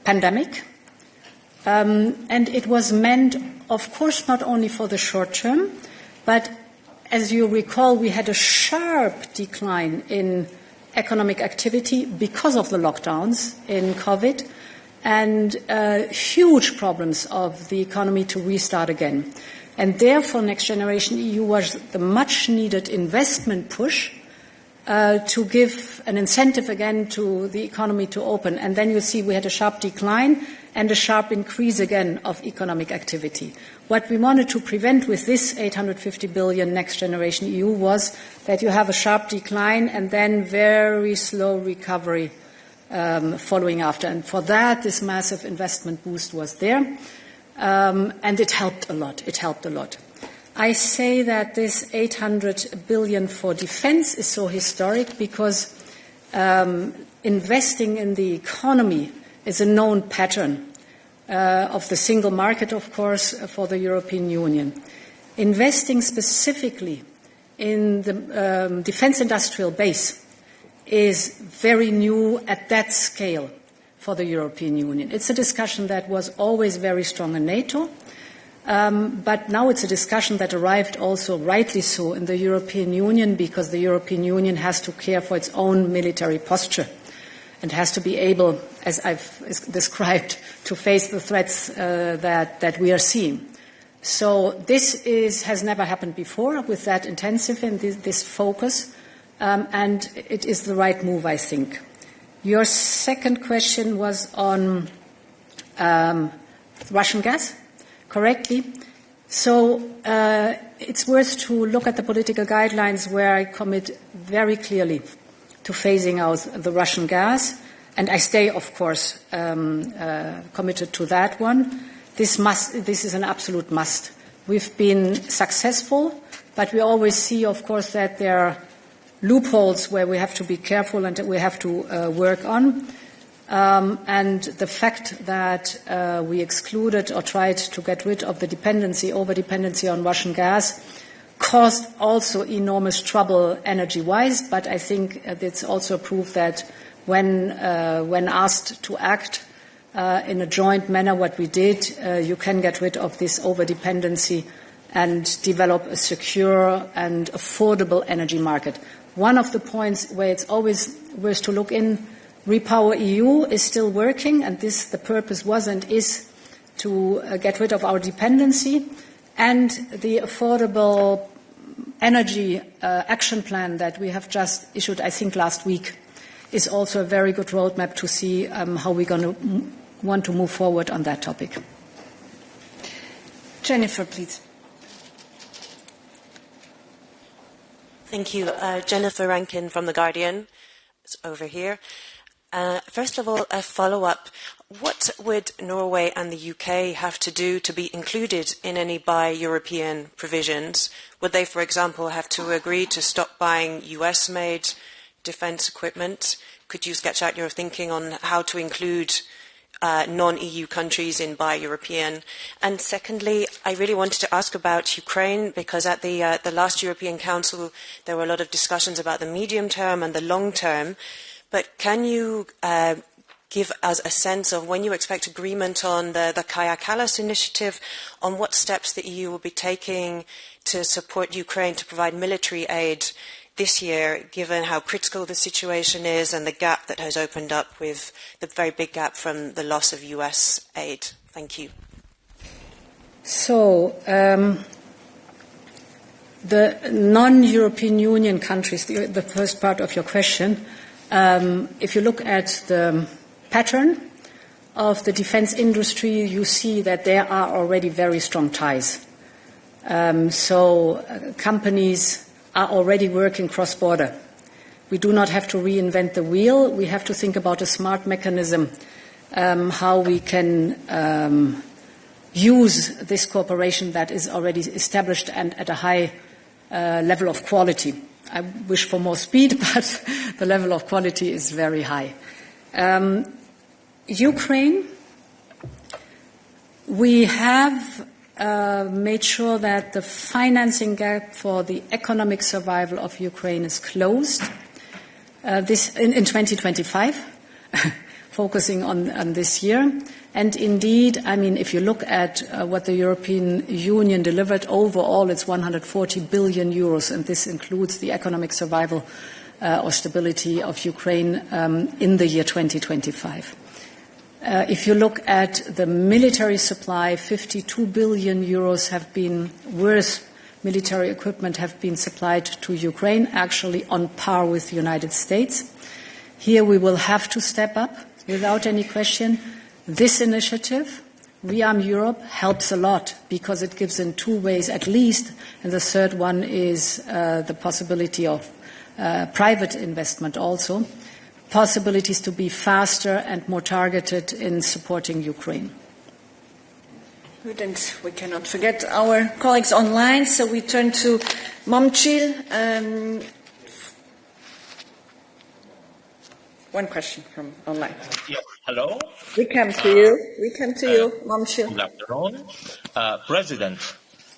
pandemic. And it was meant, of course, not only for the short term, but as you recall, we had a sharp decline in economic activity because of the lockdowns in COVID and huge problems of the economy to restart again. And therefore, Next Generation EU was the much-needed investment push to give an incentive again to the economy to open. And then you see we had a sharp decline and a sharp increase again of economic activity. What we wanted to prevent with this 850 billion Next Generation EU was that you have a sharp decline and then very slow recovery following after. And for that, this massive investment boost was there. And it helped a lot. It helped a lot. I say that this 800 billion for defense is so historic because investing in the economy is a known pattern of the single market, of course, for the European Union. Investing specifically in the defense industrial base is very new at that scale for the European Union. It's a discussion that was always very strong in NATO, but now it's a discussion that arrived also, rightly so, in the European Union because the European Union has to care for its own military posture and has to be able, as I've described, to face the threats that we are seeing. So this has never happened before with that intensive and this focus, and it is the right move, I think. Your second question was on Russian gas, correctly. So it's worth to look at the political guidelines where I commit very clearly to phasing out the Russian gas, and I stay, of course, committed to that one. This is an absolute must. We've been successful, but we always see, of course, that there are loopholes where we have to be careful and we have to work on. And the fact that we excluded or tried to get rid of the over-dependency on Russian gas caused also enormous trouble energy-wise, but I think it's also proof that when asked to act in a joint manner, what we did, you can get rid of this over-dependency and develop a secure and affordable energy market. One of the points where it's always worth to look in, Repower EU is still working, and the purpose was and is to get rid of our dependency, and the affordable energy action plan that we have just issued, I think, last week, is also a very good roadmap to see how we're going to want to move forward on that topic. Jennifer, please. Thank you. Jennifer Rankin from The Guardian. It's over here. First of all, a follow-up. What would Norway and the UK have to do to be included in any buy European provisions? Would they, for example, have to agree to stop buying US-made defence equipment? Could you sketch out your thinking on how to include non-EU countries in buy European? And secondly, I really wanted to ask about Ukraine, because at the last European Council there were a lot of discussions about the medium term and the long term. But can you give us a sense of when you expect agreement on the Kaja Kallas initiative, on what steps the EU will be taking to support Ukraine to provide military aid this year, given how critical the situation is and the gap that has opened up with the very big gap from the loss of US aid? Thank you. So, the non-European Union countries, the first part of your question, if you look at the pattern of the defense industry, you see that there are already very strong ties. So companies are already working cross-border. We do not have to reinvent the wheel. We have to think about a smart mechanism, how we can use this cooperation that is already established and at a high level of quality. I wish for more speed, but the level of quality is very high. Ukraine, we have made sure that the financing gap for the economic survival of Ukraine is closed this in 2025, focusing on this year. And indeed, I mean, if you look at what the European Union delivered overall, it's 140 billion euros, and this includes the economic survival or stability of Ukraine in the year 2025. If you look at the military supply, 52 billion euros have been worth military equipment have been supplied to Ukraine, actually on par with the United States. Here we will have to step up without any question. This initiative, Rearm Europe, helps a lot because it gives in two ways at least, and the third one is the possibility of private investment also, possibilities to be faster and more targeted in supporting Ukraine. Good, and we cannot forget our colleagues online, so we turn to Momchil. One question from online. Yes, hello. We come to you, Momchil. Good afternoon. President,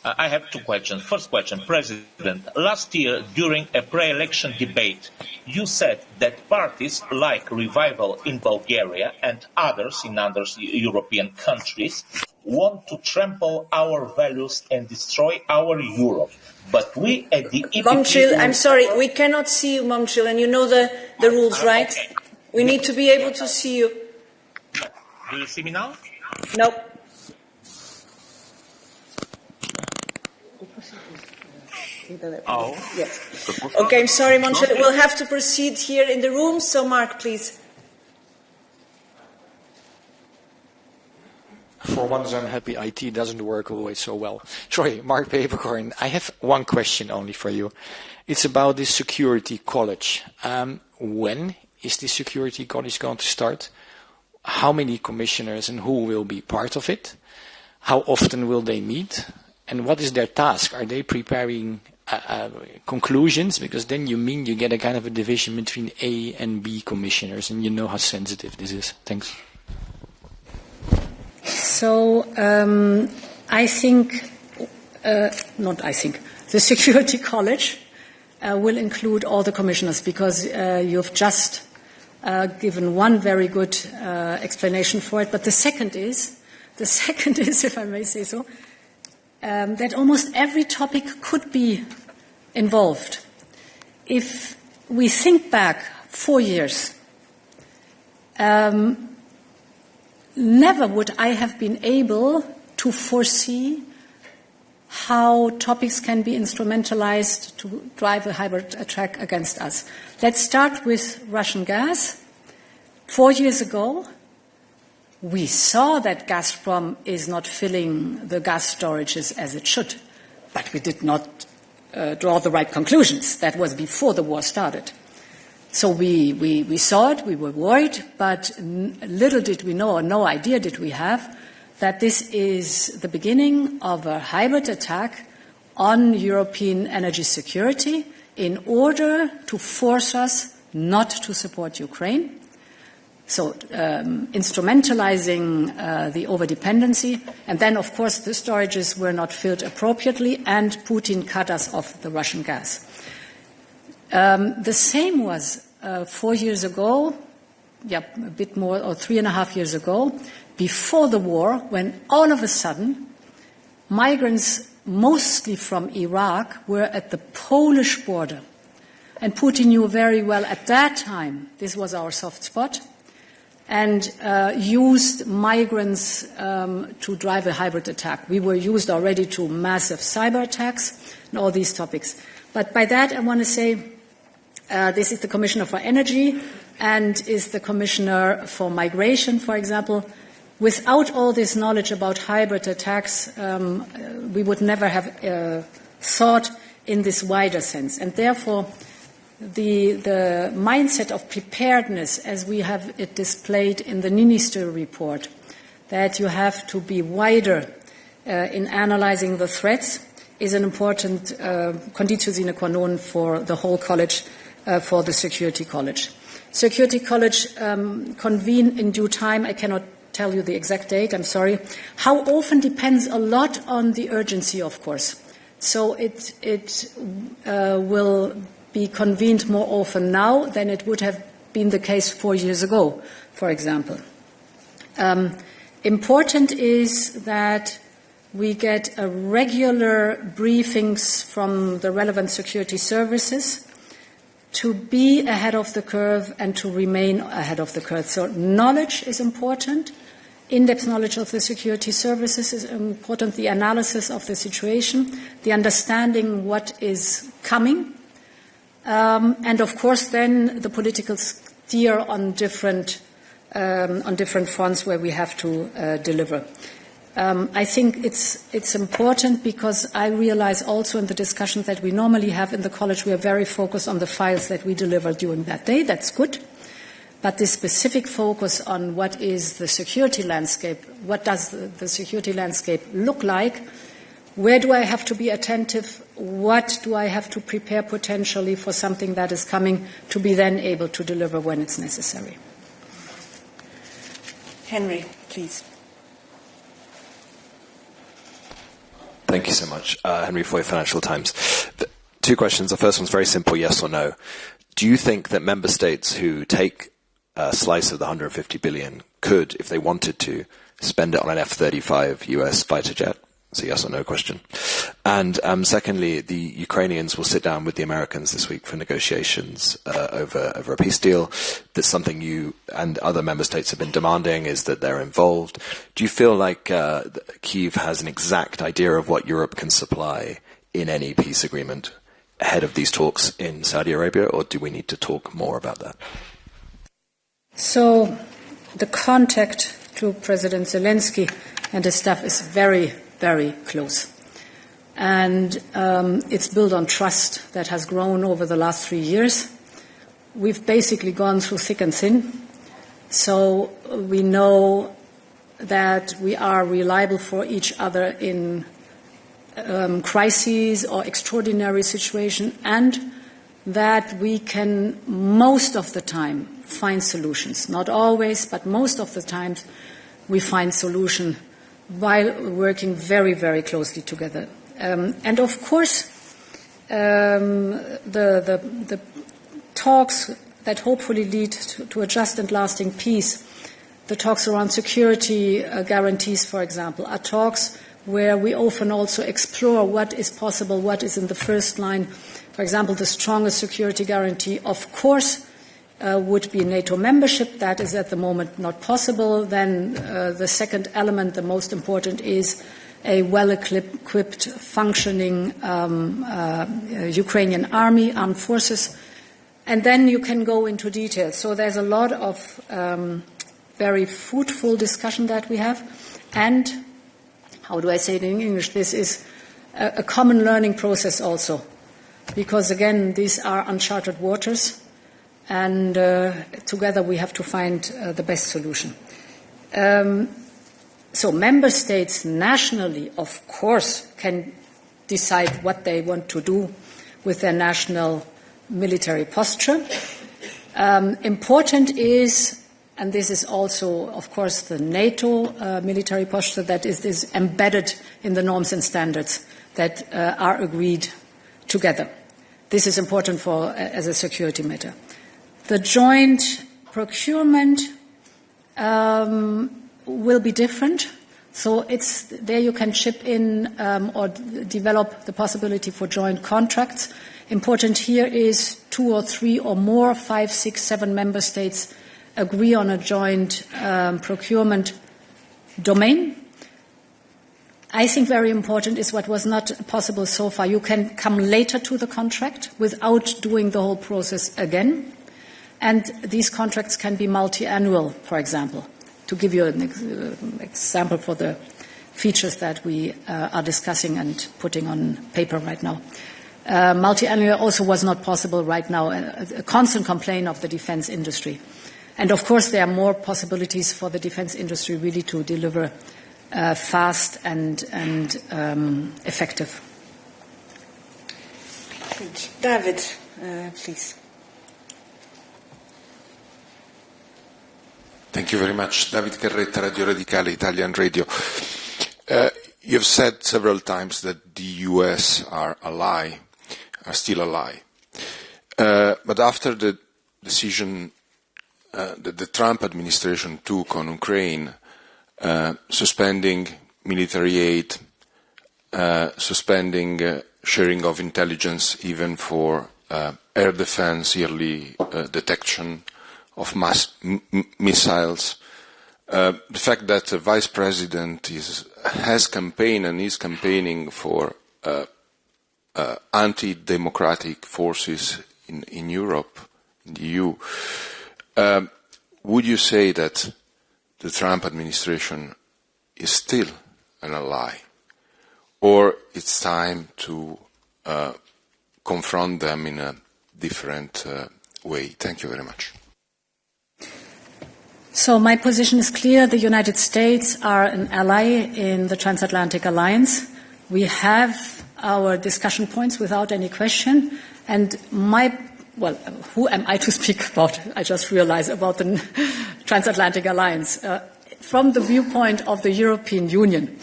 I have two questions. First question, President, last year during a pre-election debate, you said that parties like Revival in Bulgaria and others in other European countries want to trample our values and destroy our Europe. But we at the EPP... Momchil, I'm sorry, we cannot see you, Momchil, and you know the rules, right? Okay. We need to be able to see you. Do you see me now? No. Oh. Yes. Okay, I'm sorry, Momchil. We'll have to proceed here in the room. So, Mark, please. for once I'm happy IT doesn't work always so well. Troy, Mark Papercorn, I have one question only for you. It's about the Security College. When is the Security College going to start? How many commissioners and who will be part of it? How often will they meet? And what is their task? Are they preparing conclusions? Because then you get a kind of a division between A and B commissioners, and you know how sensitive this is. Thanks. So the Security College will include all the commissioners, because you've just given one very good explanation for it. But the second is, if I may say so, that almost every topic could be involved. If we think back 4 years, never would I have been able to foresee how topics can be instrumentalized to drive a hybrid attack against us. Let's start with Russian gas. 4 years ago, we saw that Gazprom is not filling the gas storages as it should, but we did not draw the right conclusions. That was before the war started. So we saw it, we were worried, but little did we know, or no idea did we have, that this is the beginning of a hybrid attack on European energy security in order to force us not to support Ukraine. So instrumentalizing the overdependency. And then, of course, the storages were not filled appropriately, and Putin cut us off the Russian gas. The same was 4 years ago, a bit more, or 3.5 years ago, before the war, when all of a sudden migrants, mostly from Iraq, were at the Polish border. And Putin knew very well at that time this was our soft spot, and used migrants to drive a hybrid attack. We were used already to massive cyber attacks and all these topics. But by that I want to say this is the Commissioner for Energy and is the Commissioner for Migration, for example. Without all this knowledge about hybrid attacks, we would never have thought in this wider sense. And therefore, the mindset of preparedness, as we have it displayed in the Minister report, that you have to be wider in analyzing the threats, is an important conditio sine qua non for the whole college, for the Security College. Security College convene in due time. I cannot tell you the exact date, I'm sorry. How often depends a lot on the urgency, of course. So it will be convened more often now than it would have been the case 4 years ago, for example. Important is that we get regular briefings from the relevant security services to be ahead of the curve and to remain ahead of the curve. So knowledge is important. In-depth knowledge of the security services is important. The analysis of the situation, the understanding what is coming, and of course then the political steer on different fronts where we have to deliver. I think it's important because I realize also in the discussions that we normally have in the college, we are very focused on the files that we deliver during that day. That's good. But this specific focus on what is the security landscape, what does the security landscape look like, where do I have to be attentive, what do I have to prepare potentially for something that is coming to be then able to deliver when it's necessary. Henry, please. Thank you so much. Henry Foy, Financial Times. Two questions. The first one's very simple, yes or no. Do you think that member states who take a slice of the 150 billion could, if they wanted to, spend it on an F-35 US fighter jet? It's a yes or no question. And secondly, the Ukrainians will sit down with the Americans this week for negotiations over a peace deal. That's something you and other member states have been demanding, is that they're involved. Do you feel like Kyiv has an exact idea of what Europe can supply in any peace agreement ahead of these talks in Saudi Arabia, or do we need to talk more about that? So the contact to President Zelensky and the staff is very, very close. And it's built on trust that has grown over the last 3 years. We've basically gone through thick and thin, so we know that we are reliable for each other in crises or extraordinary situations, and that we can most of the time find solutions. Not always, but most of the times we find solutions while working very, very closely together. And of course, the talks that hopefully lead to a just and lasting peace, the talks around security guarantees, for example, are talks where we often also explore what is possible, what is in the first line. For example, the strongest security guarantee, of course, would be NATO membership. That is at the moment not possible. Then the second element, the most important, is a well-equipped, functioning Ukrainian army, armed forces. And then you can go into detail. So there's a lot of very fruitful discussion that we have. And, how do I say it in English, this is a common learning process also. Because, again, these are uncharted waters. And together we have to find the best solution. So member states nationally, of course, can decide what they want to do with their national military posture. Important is, and this is also, of course, the NATO military posture that is embedded in the norms and standards that are agreed together. This is important as a security matter. The joint procurement will be different. So there you can chip in or develop the possibility for joint contracts. Important here is 2 or 3 or more, 5, 6, 7 member states agree on a joint procurement domain. I think very important is what was not possible so far. You can come later to the contract without doing the whole process again. And these contracts can be multi-annual, for example, to give you an example for the features that we are discussing and putting on paper right now. Multi-annual also was not possible right now, a constant complaint of the defense industry. And of course, there are more possibilities for the defense industry really to deliver fast and effective. David, please. Thank you very much. David Carretta, Radio Radicale, Italian Radio. You've said several times that the US are still ally. But after the decision that the Trump administration took on Ukraine, suspending military aid, suspending sharing of intelligence even for air defense, yearly detection of mass missiles, the fact that the Vice President has campaigned and is campaigning for anti-democratic forces in Europe, in the EU, would you say that the Trump administration is still an ally, or it's time to confront them in a different way? Thank you very much. So my position is clear. The United States are an ally in the Transatlantic Alliance. We have our discussion points without any question. And who am I to speak about? I just realized about the Transatlantic Alliance. From the viewpoint of the European Union,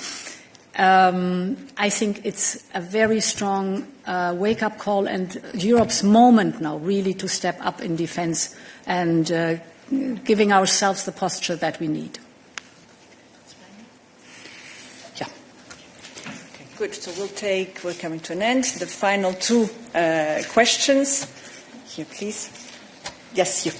I think it's a very strong wake-up call and Europe's moment now really to step up in defense and giving ourselves the posture that we need. Yeah. Okay, good. So we're coming to an end. The final 2 questions. Here, please. Yes, you.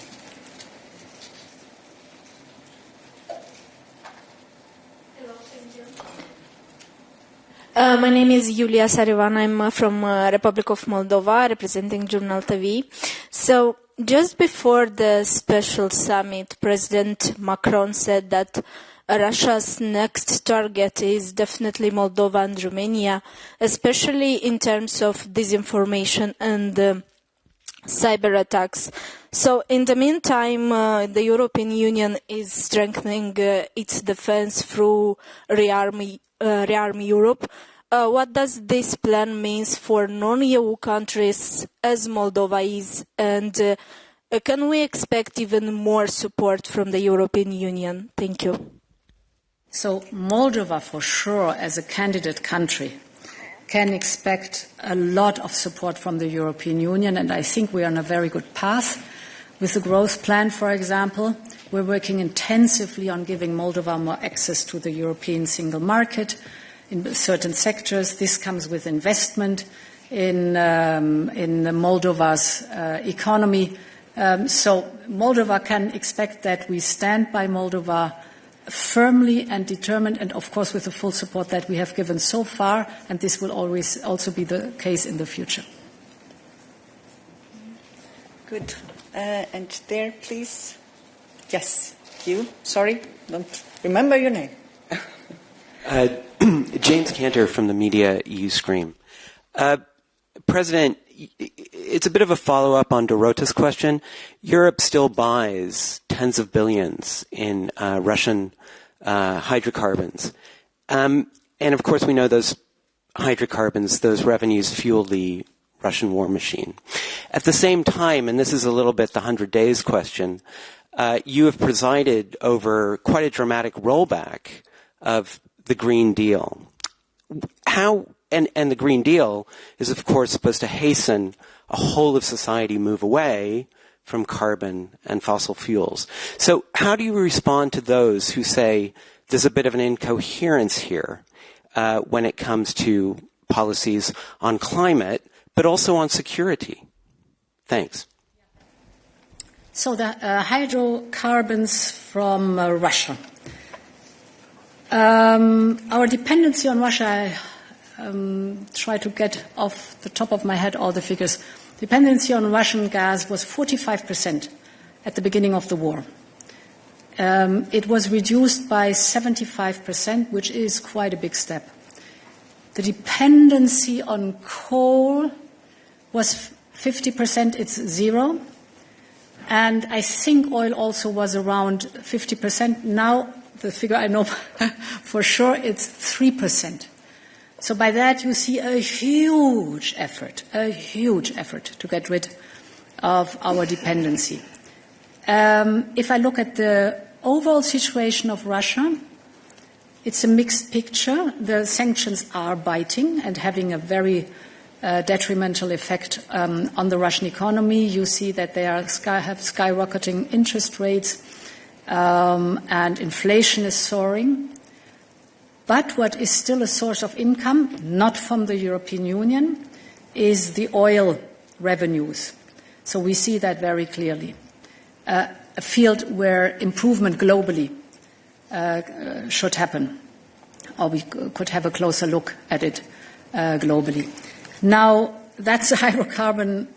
My name is Yulia Sarivan. I'm from Republic of Moldova, representing Journal TV. So, just before the special summit, President Macron said that Russia's next target is definitely Moldova and Romania, especially in terms of disinformation and cyber attacks. So in the meantime, the European Union is strengthening its defense through rearm Europe. What does this plan mean for non-EU countries as Moldova is, and can we expect even more support from the European Union? Thank you. So Moldova, for sure, as a candidate country, can expect a lot of support from the European Union, and I think we are on a very good path. With the growth plan, for example, we're working intensively on giving Moldova more access to the European single market in certain sectors. This comes with investment in Moldova's economy. So Moldova can expect that we stand by Moldova firmly and determined, and of course with the full support that we have given so far, and this will always also be the case in the future. Good. And there, please. Yes, you. Sorry, don't remember your name. James Cantor from the media Uscream. President, it's a bit of a follow-up on Dorota's question. Europe still buys tens of billions in Russian hydrocarbons. And of course we know those hydrocarbons, those revenues fuel the Russian war machine. At the same time, and this is a little bit the 100 days question, you have presided over quite a dramatic rollback of the Green Deal. How, and the Green Deal is of course supposed to hasten a whole of society move away from carbon and fossil fuels. So how do you respond to those who say there's a bit of an incoherence here when it comes to policies on climate, but also on security? Thanks. So the hydrocarbons from Russia. Our dependency on Russia, I try to get off the top of my head all the figures. Dependency on Russian gas was 45% at the beginning of the war. It was reduced by 75%, which is quite a big step. The dependency on coal was 50%, it's zero. And I think oil also was around 50%. Now, the figure I know for sure, it's 3%. So by that you see a huge effort to get rid of our dependency. If I look at the overall situation of Russia, it's a mixed picture. The sanctions are biting and having a very detrimental effect on the Russian economy. You see that they have skyrocketing interest rates and inflation is soaring. But what is still a source of income, not from the European Union, is the oil revenues. So we see that very clearly. A field where improvement globally should happen, or we could have a closer look at it globally. Now, that's the hydrocarbon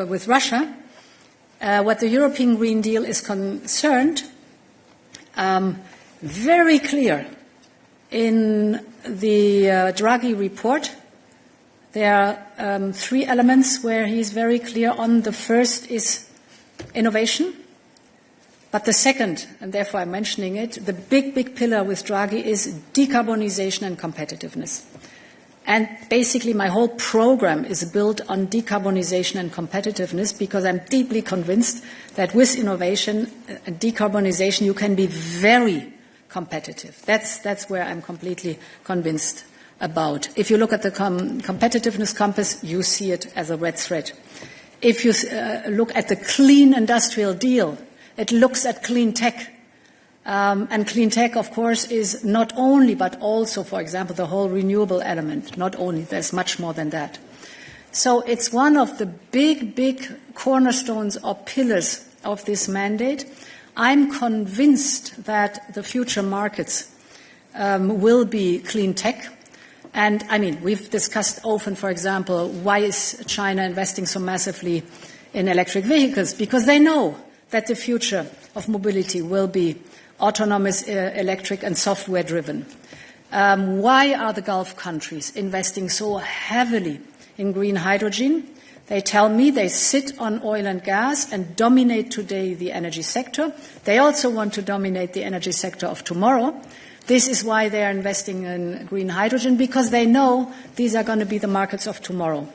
with Russia. What the European Green Deal is concerned, very clear in the Draghi report. There are three elements where he's very clear on. The first is innovation. But the second, and therefore I'm mentioning it, the big pillar with Draghi is decarbonization and competitiveness. And basically my whole program is built on decarbonization and competitiveness because I'm deeply convinced that with innovation and decarbonization you can be very competitive. That's where I'm completely convinced about. If you look at the competitiveness compass, you see it as a red thread. If you look at the clean industrial deal, it looks at clean tech. And clean tech, of course, is not only, but also, for example, the whole renewable element. Not only, there's much more than that. So it's one of the big cornerstones or pillars of this mandate. I'm convinced that the future markets will be clean tech. And, I mean, we've discussed often, for example, why is China investing so massively in electric vehicles? Because they know that the future of mobility will be autonomous, electric and software driven. Why are the Gulf countries investing so heavily in green hydrogen? They tell me they sit on oil and gas and dominate today the energy sector. They also want to dominate the energy sector of tomorrow. This is why they are investing in green hydrogen, because they know these are going to be the markets of tomorrow.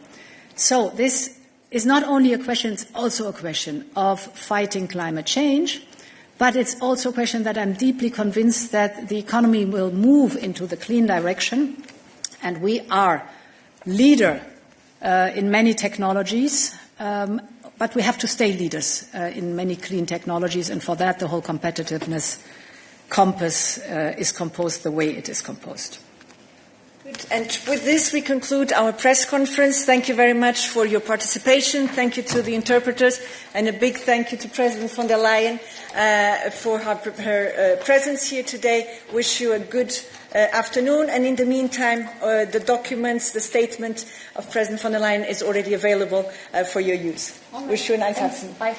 So this is not only a question, it's also a question of fighting climate change, but it's also a question that I'm deeply convinced that the economy will move into the clean direction, and we are leader in many technologies, but we have to stay leaders in many clean technologies, and for that the whole competitiveness compass is composed the way it is composed. Good. And with this we conclude our press conference. Thank you very much for your participation. Thank you to the interpreters, and a big thank you to President von der Leyen for her presence here today. Wish you a good afternoon, and in the meantime the documents, the statement of President von der Leyen is already available for your use. Right. Wish you a nice afternoon. Bye.